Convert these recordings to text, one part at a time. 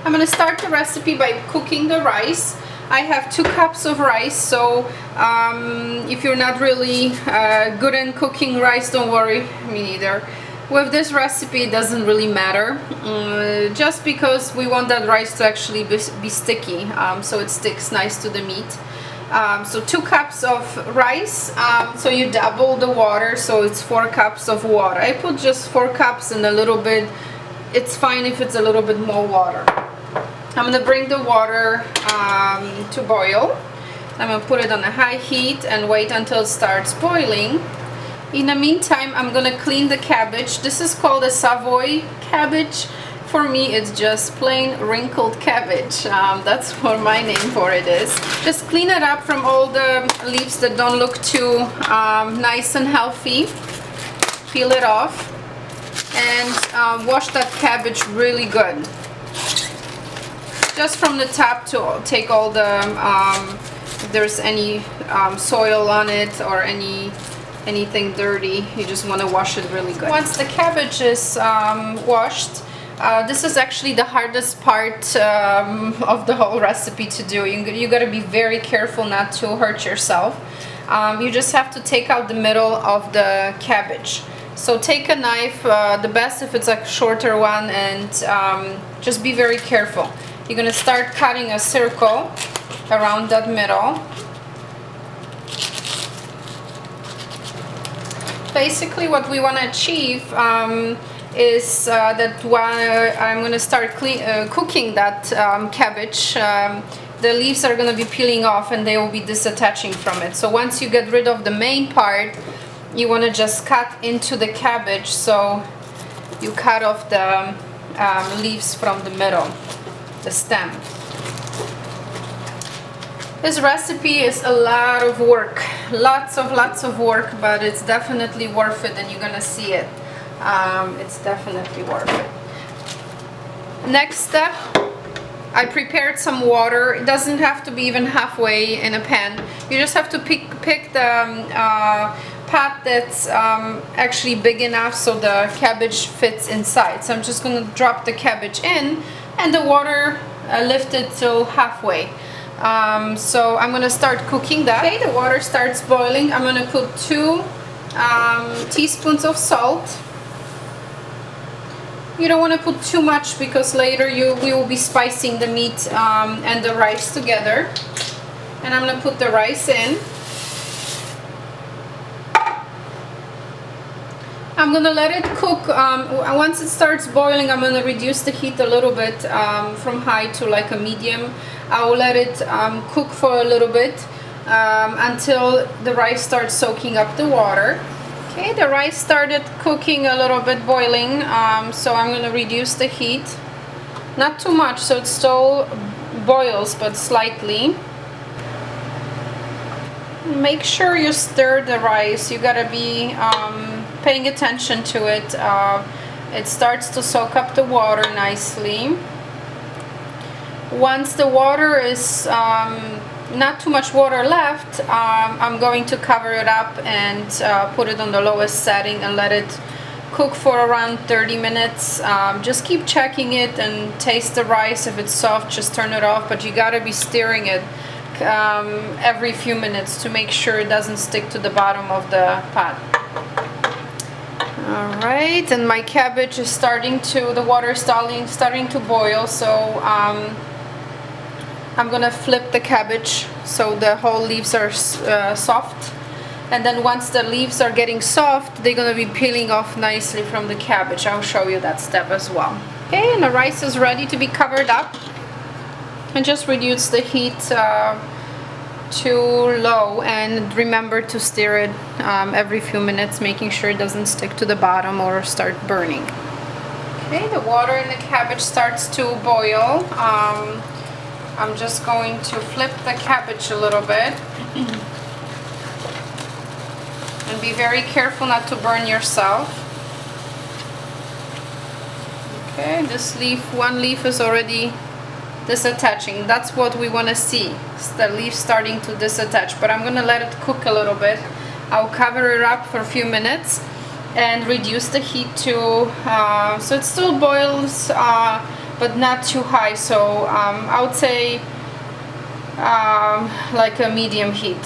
I'm gonna start the recipe by cooking the rice. I have 2 cups of rice, so if you're not really good in cooking rice, don't worry, me neither. With this recipe, it doesn't really matter, just because we want that rice to actually be sticky, so it sticks nice to the meat. So 2 cups of rice, so you double the water, so it's 4 cups of water. I put just 4 cups and a little bit. It's fine if it's a little bit more water. I'm gonna bring the water to boil. I'm gonna put it on a high heat and wait until it starts boiling. In the meantime, I'm gonna clean the cabbage. This is called a Savoy cabbage. For me, it's just plain wrinkled cabbage. That's what my name for it is. Just clean it up from all the leaves that don't look too nice and healthy. Peel it off and wash that cabbage really good. Just from the top to take all the, if there's any soil on it or anything dirty, you just want to wash it really good. Once the cabbage is washed, this is actually the hardest part of the whole recipe to do. You got to be very careful not to hurt yourself. You just have to take out the middle of the cabbage. So take a knife, the best if it's a shorter one, and just be very careful. You're going to start cutting a circle around that middle. Basically what we want to achieve is that while I'm going to start cooking that cabbage, the leaves are going to be peeling off and they will be disattaching from it. So once you get rid of the main part, you want to just cut into the cabbage, so you cut off the leaves from the middle, the stem. This recipe is a lot of work, lots of work, but it's definitely worth it, and you're gonna see it. It's definitely worth it. Next step, I prepared some water. It doesn't have to be even halfway in a pan. You just have to pick the pot that's actually big enough so the cabbage fits inside. So I'm just gonna drop the cabbage in, and the water lifted till halfway. So I'm gonna start cooking that. Okay, the water starts boiling. I'm gonna put 2 teaspoons of salt. You don't want to put too much because later we will be spicing the meat and the rice together. And I'm gonna put the rice in. I'm gonna let it cook. Once it starts boiling, I'm gonna reduce the heat a little bit from high to like a medium. I will let it cook for a little bit until the rice starts soaking up the water. Okay, the rice started cooking a little bit, boiling, so I'm gonna reduce the heat. Not too much, so it still boils, but slightly. Make sure you stir the rice. You gotta be paying attention to it. It starts to soak up the water nicely. Once the water is not too much water left, I'm going to cover it up and put it on the lowest setting and let it cook for around 30 minutes. Just keep checking it and taste the rice. If it's soft, just turn it off, but you gotta be stirring it every few minutes to make sure it doesn't stick to the bottom of the pot. Alright, and my cabbage is the water is starting to boil, so I'm gonna flip the cabbage so the whole leaves are soft, and then once the leaves are getting soft, they're gonna be peeling off nicely from the cabbage. I'll show you that step as well. Okay, and the rice is ready to be covered up, and just reduce the heat to low, and remember to stir it every few minutes, making sure it doesn't stick to the bottom or start burning. Okay, the water in the cabbage starts to boil. I'm just going to flip the cabbage a little bit and be very careful not to burn yourself. Okay, this leaf, one leaf is already disattaching. That's what we want to see. It's the leaf starting to disattach, but I'm going to let it cook a little bit. I'll cover it up for a few minutes and reduce the heat to so it still boils, but not too high. So I would say like a medium heat.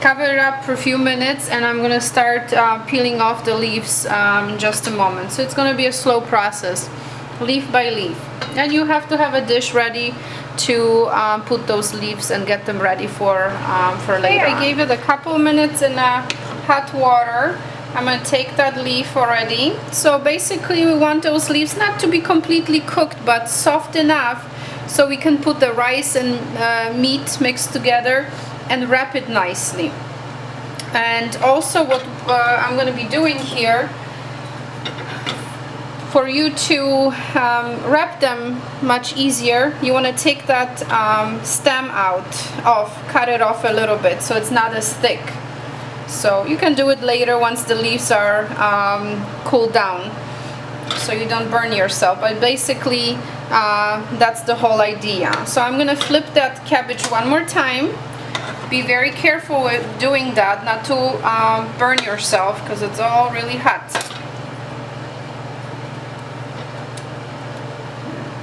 Cover it up for a few minutes, and I'm gonna start peeling off the leaves in just a moment. So it's gonna be a slow process, leaf by leaf. And you have to have a dish ready to put those leaves and get them ready for later. I gave it a couple minutes in hot water. I'm gonna take that leaf already. So basically we want those leaves not to be completely cooked, but soft enough so we can put the rice and meat mixed together and wrap it nicely. And also what I'm going to be doing here, for you to wrap them much easier, you want to take that stem cut it off a little bit so it's not as thick. So you can do it later once the leaves are cooled down, so you don't burn yourself, but basically that's the whole idea. So I'm going to flip that cabbage one more time. Be very careful with doing that, not to burn yourself, because it's all really hot.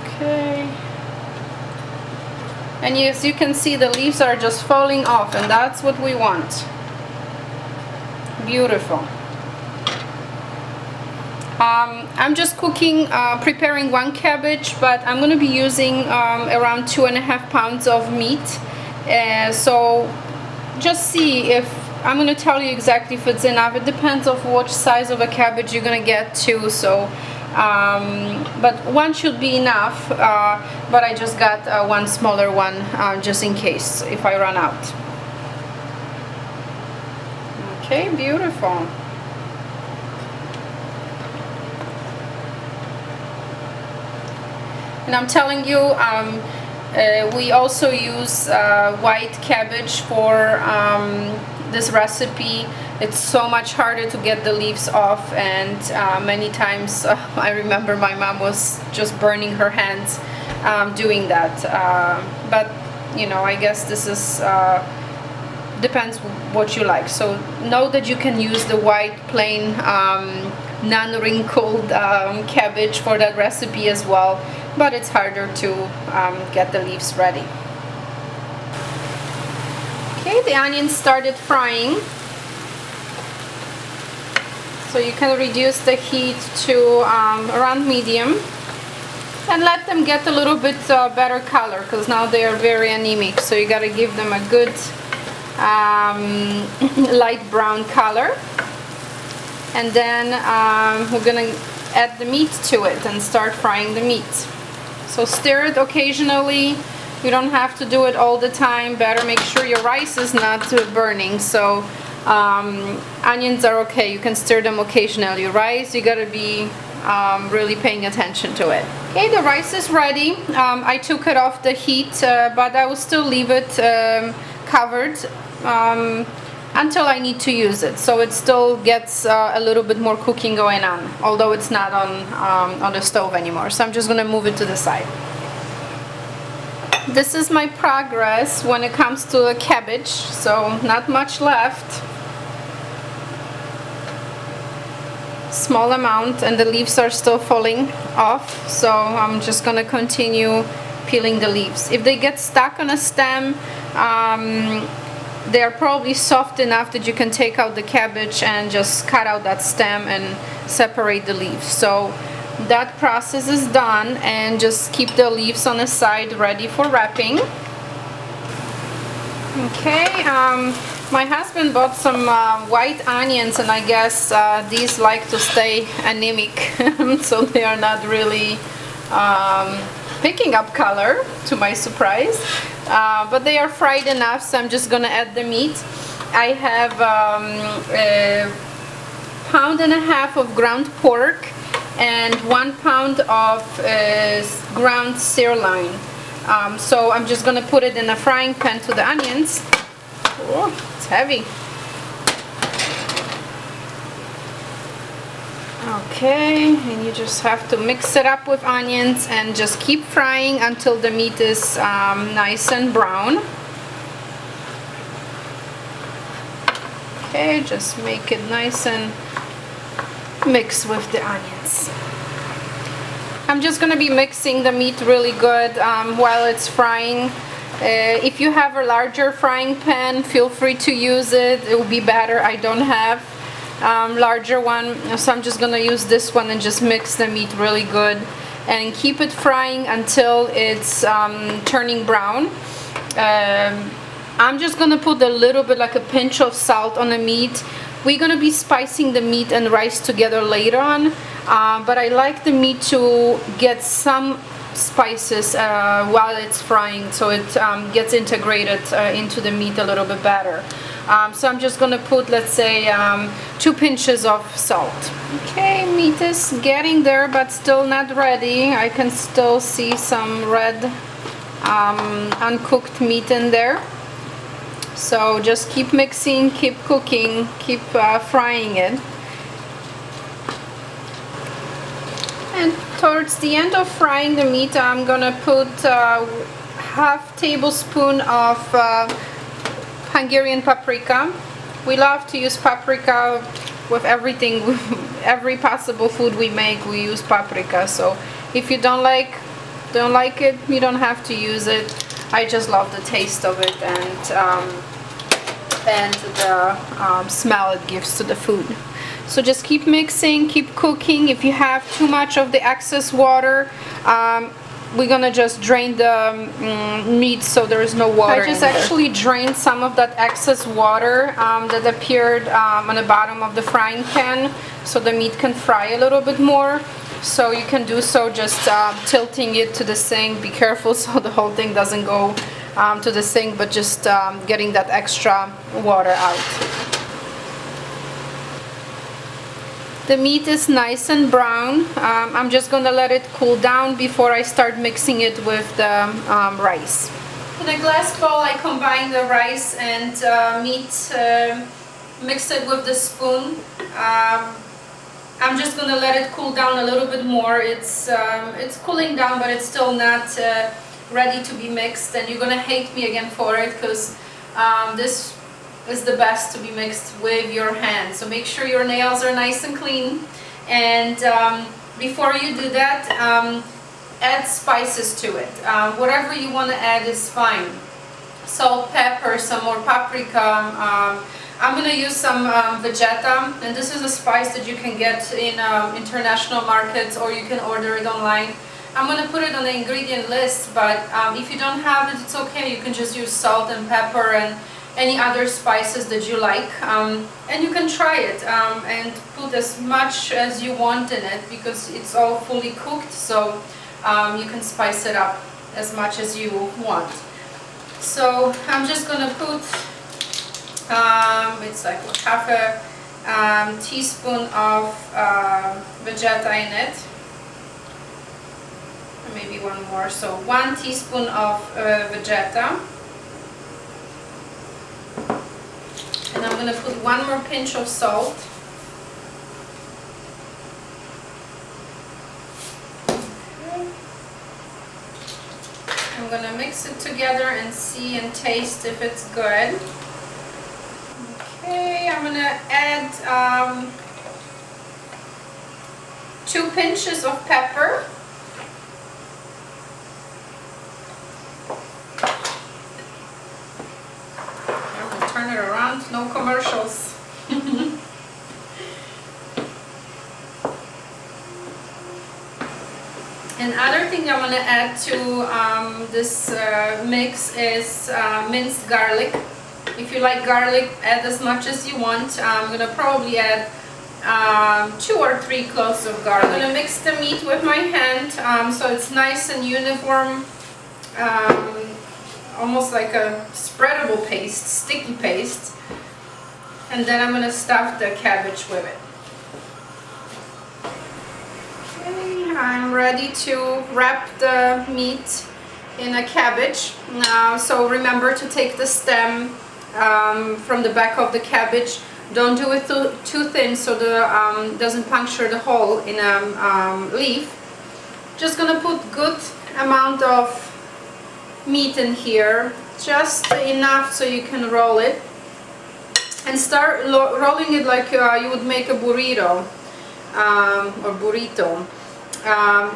Okay. And as you can see, the leaves are just falling off, and that's what we want. Beautiful. I'm just preparing one cabbage, but I'm going to be using around 2.5 pounds of meat. So just see if I'm going to tell you exactly if it's enough. It depends on which size of a cabbage you're going to get too. So but one should be enough, but I just got one smaller one just in case if I run out. Okay, beautiful. And I'm telling you, we also use white cabbage for this recipe. It's so much harder to get the leaves off, and many times I remember my mom was just burning her hands doing that. But you know, I guess this is depends what you like. So know that you can use the white plain non-wrinkled cabbage for that recipe as well, but it's harder to get the leaves ready. Okay, the onions started frying, so you can reduce the heat to around medium and let them get a little bit better color, because now they are very anemic, so you got to give them a good light brown color. And then we're gonna add the meat to it and start frying the meat. So stir it occasionally. You don't have to do it all the time. Better make sure your rice is not burning. So onions are okay. You can stir them occasionally. Rice, you gotta be really paying attention to it. Okay, the rice is ready. I took it off the heat, but I will still leave it covered until I need to use it, so it still gets a little bit more cooking going on, although it's not on the stove anymore. So I'm just gonna move it to the side. This is my progress when it comes to the cabbage, so not much left. Small amount, and the leaves are still falling off, so I'm just gonna continue peeling the leaves. If they get stuck on a stem, they are probably soft enough that you can take out the cabbage and just cut out that stem and separate the leaves. So that process is done, and just keep the leaves on the side ready for wrapping. Okay, my husband bought some white onions, and I guess these like to stay anemic, so they are not really picking up color, to my surprise. But they are fried enough, so I'm just gonna add the meat. I have a pound and a half of ground pork and 1 pound of ground sirloin. So I'm just gonna put it in a frying pan to the onions. Oh, it's heavy. Okay, and you just have to mix it up with onions and just keep frying until the meat is nice and brown. Okay, just make it nice and mix with the onions. I'm just gonna be mixing the meat really good while it's frying. If you have a larger frying pan, feel free to use it. It will be better. I don't have larger one, so I'm just gonna use this one and just mix the meat really good and keep it frying until it's turning brown. I'm just gonna put a little bit, like a pinch of salt on the meat. We're gonna be spicing the meat and rice together later on, but I like the meat to get some spices while it's frying, so it gets integrated into the meat a little bit better. So I'm just gonna put, let's say, 2 pinches of salt. Okay, meat is getting there, but still not ready. I can still see some red uncooked meat in there. So just keep mixing, keep cooking, keep frying it. And towards the end of frying the meat, I'm gonna put half tablespoon of Hungarian paprika. We love to use paprika with everything. Every possible food we make, we use paprika. So if you don't like it, you don't have to use it. I just love the taste of it and the smell it gives to the food. So just keep mixing, keep cooking. If you have too much of the excess water, we're gonna just drain the meat so there is no water. I just actually drained some of that excess water that appeared on the bottom of the frying pan, so the meat can fry a little bit more. So you can do so just tilting it to the sink. Be careful so the whole thing doesn't go to the sink, but just getting that extra water out. The meat is nice and brown. I'm just gonna let it cool down before I start mixing it with the rice. In a glass bowl, I combine the rice and meat, mix it with the spoon. I'm just gonna let it cool down a little bit more. It's cooling down, but it's still not ready to be mixed, and you're gonna hate me again for it, because this is the best to be mixed with your hands. So make sure your nails are nice and clean, and before you do that, add spices to it. Whatever you want to add is fine. Salt, pepper, some more paprika. I'm going to use some vegeta, and this is a spice that you can get in international markets, or you can order it online. I'm going to put it on the ingredient list, but if you don't have it, it's okay. You can just use salt and pepper and any other spices that you like, and you can try it and put as much as you want in it, because it's all fully cooked, so you can spice it up as much as you want. So I'm just going to put it's like half a teaspoon of vegeta in it, maybe one more, so 1 teaspoon of vegeta, and I'm going to put 1 more pinch of salt. I'm going to mix it together and see and taste if it's good. Okay, I'm going to add 2 pinches of pepper. I'm going to turn it around, no commercials. Another thing I want to add to this mix is minced garlic. If you like garlic, add as much as you want. I'm going to probably add 2 or 3 cloves of garlic. I'm going to mix the meat with my hand so it's nice and uniform, almost like a spreadable paste, sticky paste. And then I'm going to stuff the cabbage with it. Okay, I'm ready to wrap the meat in a cabbage. So remember to take the stem from the back of the cabbage. Don't do it too thin so the doesn't puncture the hole in a leaf. Just gonna put good amount of meat in here, just enough so you can roll it, and start rolling it like you would make a burrito or burrito.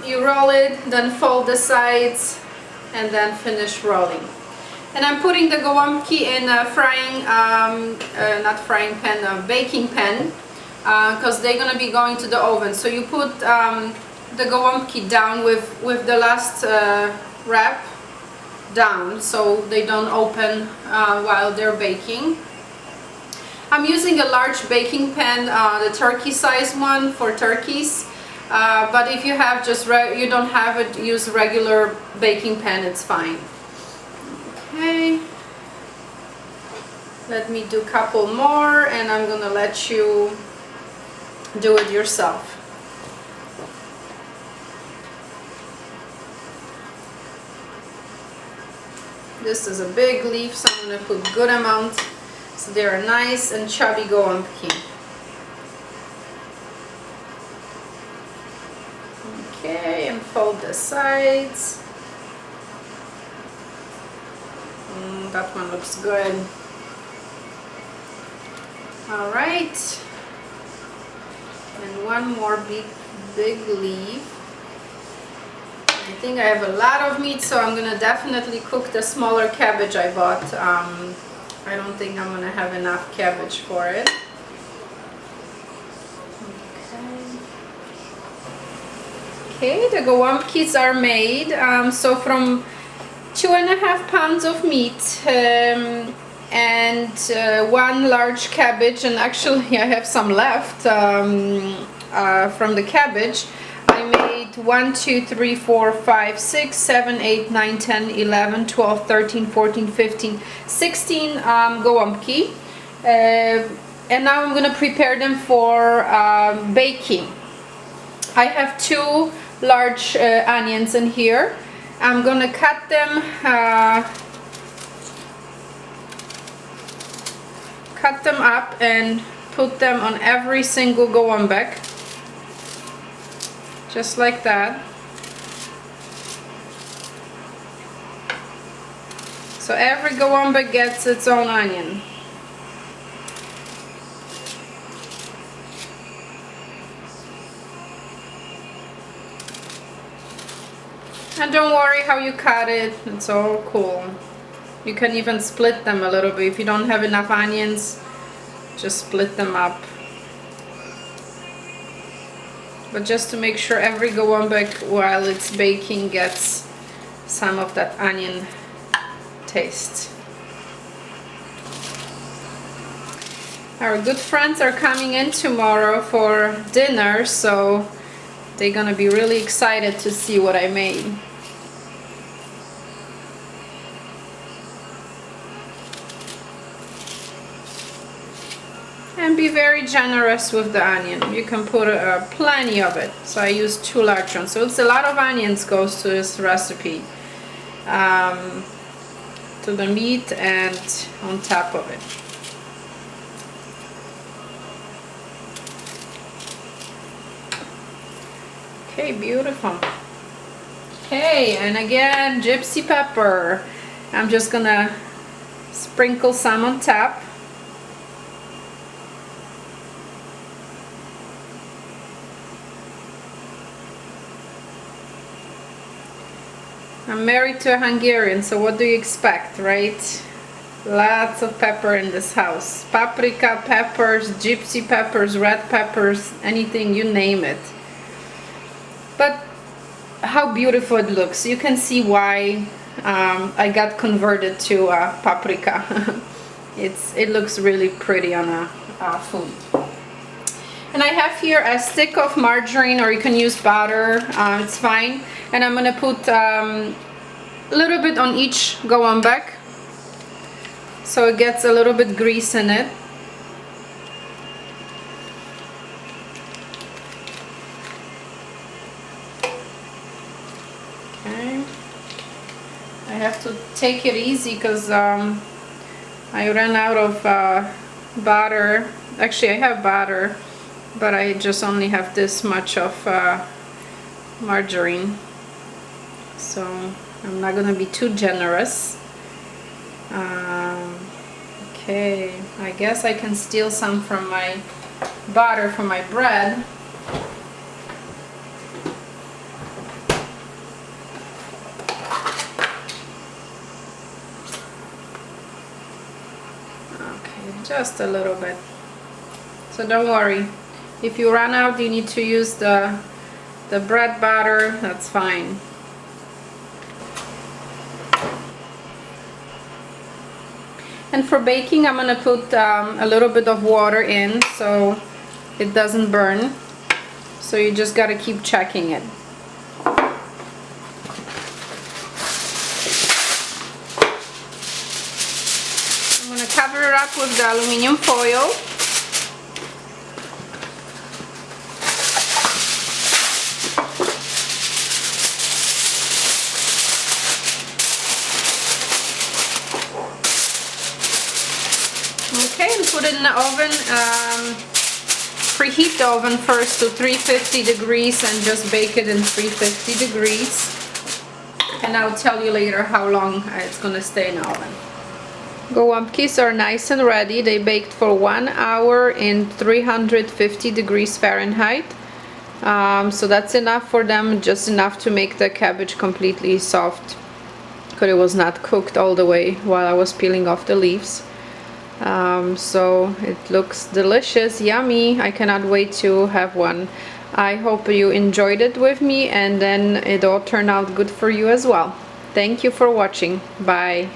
You roll it, then fold the sides, and then finish rolling. And I'm putting the gołąbki in a frying, not frying pan, a baking pan, because they're gonna be going to the oven. So you put the gołąbki down with the last wrap down, so they don't open while they're baking. I'm using a large baking pan, the turkey size one for turkeys. But if you have you don't have it, use regular baking pan, it's fine. Okay, let me do a couple more and I'm gonna let you do it yourself. This is a big leaf, so I'm gonna put good amount so they're nice and chubby gołąbki. Okay, and fold the sides. That one looks good. All right, and one more big leaf. I think I have a lot of meat, so I'm gonna definitely cook the smaller cabbage I bought. I don't think I'm gonna have enough cabbage for it. Okay, the gołąbkis are made. So from 2.5 pounds of meat and 1 large cabbage, and actually I have some left from the cabbage. I made 1, 2, 3, 4, 5, 6, 7, 8, 9, 10, 11, 12, 13, 14, 15, 16 gołąbki. And now I'm gonna prepare them for baking. I have 2 large onions in here. I'm gonna cut them up and put them on every single gołąbek, just like that. So every gołąbek gets its own onion. And don't worry how you cut it, it's all cool. You can even split them a little bit. If you don't have enough onions, just split them up. But just to make sure every gołąbek while it's baking gets some of that onion taste. Our good friends are coming in tomorrow for dinner, so they're gonna be really excited to see what I made. And be very generous with the onion. You can put plenty of it. So I used 2 large ones. So it's a lot of onions goes to this recipe, to the meat and on top of it. Okay, beautiful. Okay, and again, gypsy pepper. I'm just gonna sprinkle some on top. I'm married to a Hungarian, so what do you expect, right? Lots of pepper in this house. Paprika, peppers, gypsy peppers, red peppers, anything, you name it. But how beautiful it looks. You can see why I got converted to paprika. It looks really pretty on a food. And I have here a stick of margarine, or you can use butter, it's fine. And I'm gonna put a little bit on each gołąbek, so it gets a little bit grease in it. Okay. I have to take it easy because I ran out of butter. Actually, I have butter, but I just only have this much of margarine, so I'm not gonna be too generous. Okay, I guess I can steal some from my butter from my bread. just a little bit. So don't worry, if you run out, you need to use the bread batter, that's fine. And for baking, I'm gonna put a little bit of water in so it doesn't burn. So you just gotta keep checking it. I'm gonna cover it up with the aluminum foil. Okay, and put it in the oven. Preheat the oven first to 350 degrees and just bake it in 350 degrees. And I'll tell you later how long it's gonna stay in the oven. Golabkis are nice and ready. They baked for 1 hour in 350 degrees Fahrenheit. So that's enough for them, just enough to make the cabbage completely soft, because it was not cooked all the way while I was peeling off the leaves. So it looks delicious, yummy. I cannot wait to have one. I hope you enjoyed it with me, and then it all turned out good for you as well. Thank you for watching. Bye.